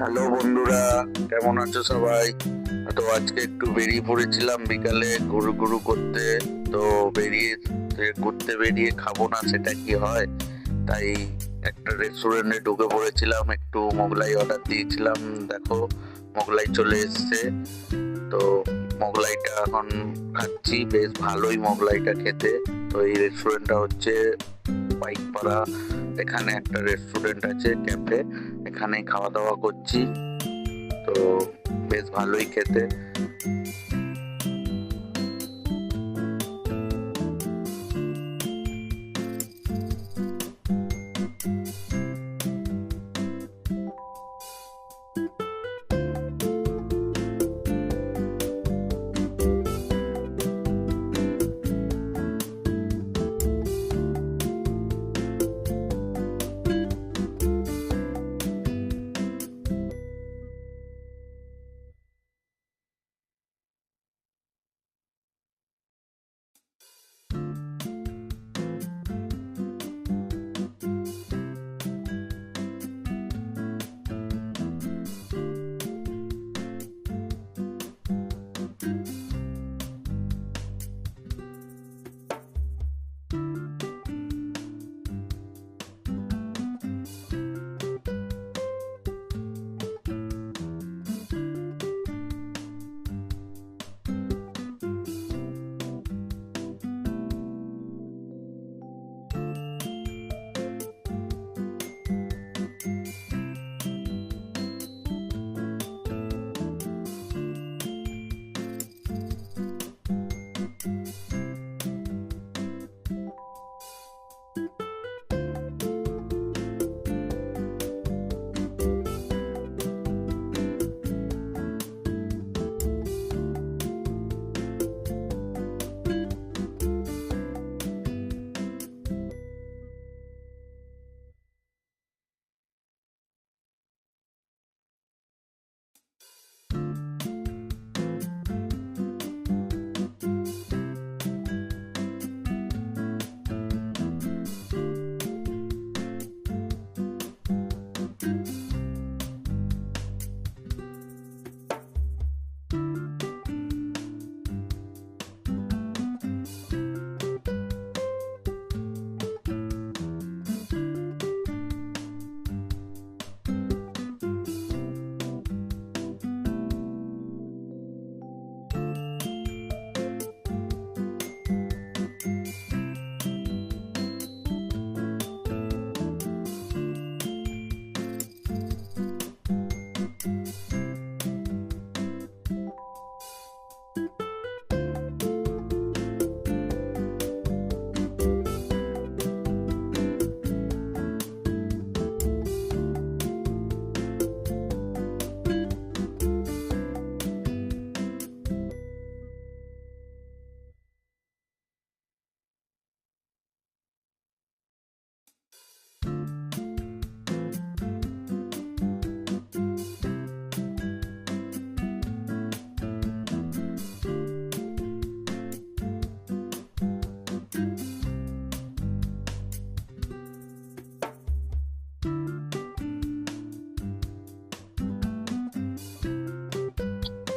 Hello বন্ধুরা, কেমন আছো সবাই? তো আজকে একটু বেরিয়ে পড়েছিলাম বিকালে ঘুরু করতে। তো ঘুরতে বেরিয়ে খাবো না সেটা কি হয়, তাই একটা রেস্টুরেন্টে ঢুকে পড়েছিলাম, একটু মোগলাই অর্ডার দিয়েছিলাম। দেখো, মোগলাই চলে এসছে। তো মোগলাইটা এখন খাচ্ছি, বেশ ভালোই মোগলাইটা খেতে। তো এই রেস্টুরেন্টটা হচ্ছে পাইকপাড়া, এখানে একটা রেস্টুরেন্ট আছে, ক্যাফে, এখানে খাওয়া দাওয়া করছি। তো বেশ ভালোই খেতে।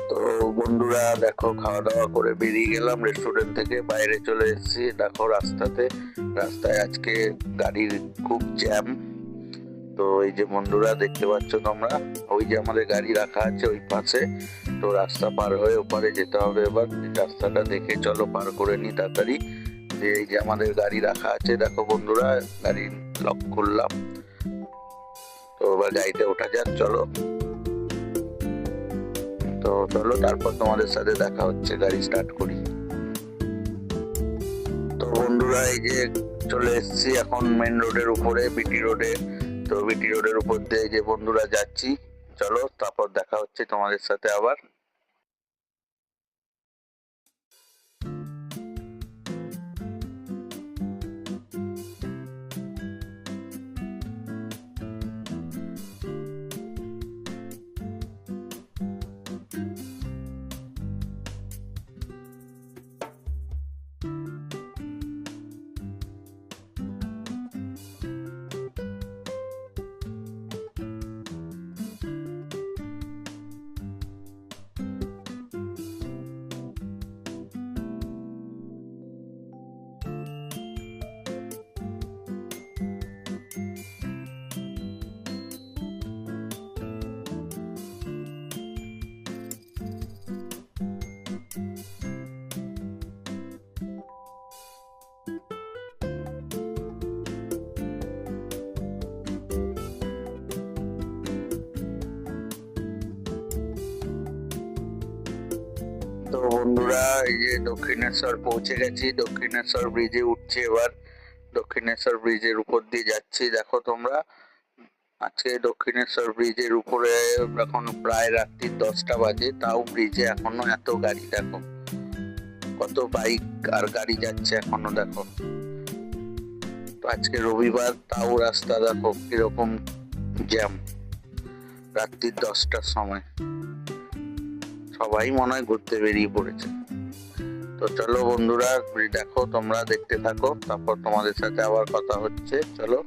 তো বন্ধুরা দেখো, খাওয়া দাওয়া করে বেরিয়ে গেলাম রেস্টুরেন্ট থেকে, বাইরে চলে এসেছি। দেখো রাস্তায় আজকে গাড়ির খুব জ্যাম। তো এই যে বন্ধুরা দেখতে পাচ্ছ তোমরা, ওই যে আমাদের গাড়ি রাখা আছে ওই পাশে। তো রাস্তা পার হয়ে ওপারে যেতে হবে। এবার রাস্তাটা দেখে চলো পার করে নি তাড়াতাড়ি। যে এই যে আমাদের গাড়ি রাখা আছে, দেখো বন্ধুরা, গাড়ি লক করলাম। তো এবার গাড়িতে ওঠা যাক, চলো। তো চলো, তারপর তোমাদের সাথে দেখা হচ্ছে, গাড়ি স্টার্ট করি। তো বন্ধুরা এই যে চলে এসেছি এখন মেন রোডের উপরে, বিটি রোডে। তো বিটি রোডের উপর দিয়ে এই যে বন্ধুরা যাচ্ছি, চলো তারপর দেখা হচ্ছে তোমাদের সাথে আবার। তো বন্ধুরা, এই যে দক্ষিণেশ্বর পৌঁছে গেছি, দক্ষিণেশ্বর ব্রিজে উঠছি এবার। দক্ষিণেশ্বর ব্রিজের উপর দিয়ে যাচ্ছি। দেখো তোমরা, আজকে দক্ষিণেশ্বর ব্রিজের উপরে এখন প্রায় রাত্রি 10টা বাজে, তাও ব্রিজে এখনো এত গাড়ি। দেখো কত বাইক আর গাড়ি যাচ্ছে এখনো। দেখো তো আজকে রবিবার, তাও রাস্তা দেখো কিরকম জ্যাম রাত্রি 10টার সময়। সবাই মনে হয় ঘুরতে বেরিয়ে পড়েছে। তো চলো বন্ধুরা, দেখো তোমরা দেখতে থাকো, তারপর তোমাদের সাথে আবার কথা হচ্ছে। চলো।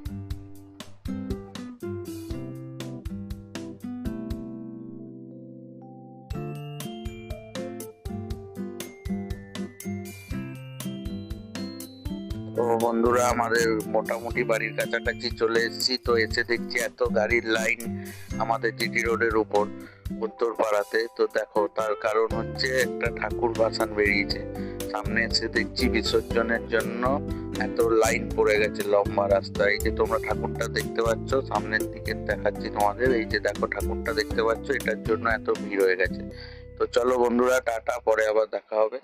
তো বন্ধুরা, আমাদের মোটামুটি বাড়ির কাছাকাছি চলে এসেছি। তো এসে দেখছি এত গাড়ির লাইন আমাদের জিটি রোডের উপর, উত্তর পাড়াতে। তো দেখো তার কারণ হচ্ছে একটা ঠাকুর ভাসান বেরিয়েছে। সামনে এসে দেখছি বিসর্জনের জন্য এত লাইন পড়ে গেছে লম্বা রাস্তা। এই যে তোমরা ঠাকুরটা দেখতে পাচ্ছ, সামনের দিকে দেখাচ্ছি তোমাদের। এই যে দেখো ঠাকুরটা দেখতে পাচ্ছ, এটার জন্য এত ভিড় হয়ে গেছে। তো চলো বন্ধুরা, টাটা, পরে আবার দেখা হবে।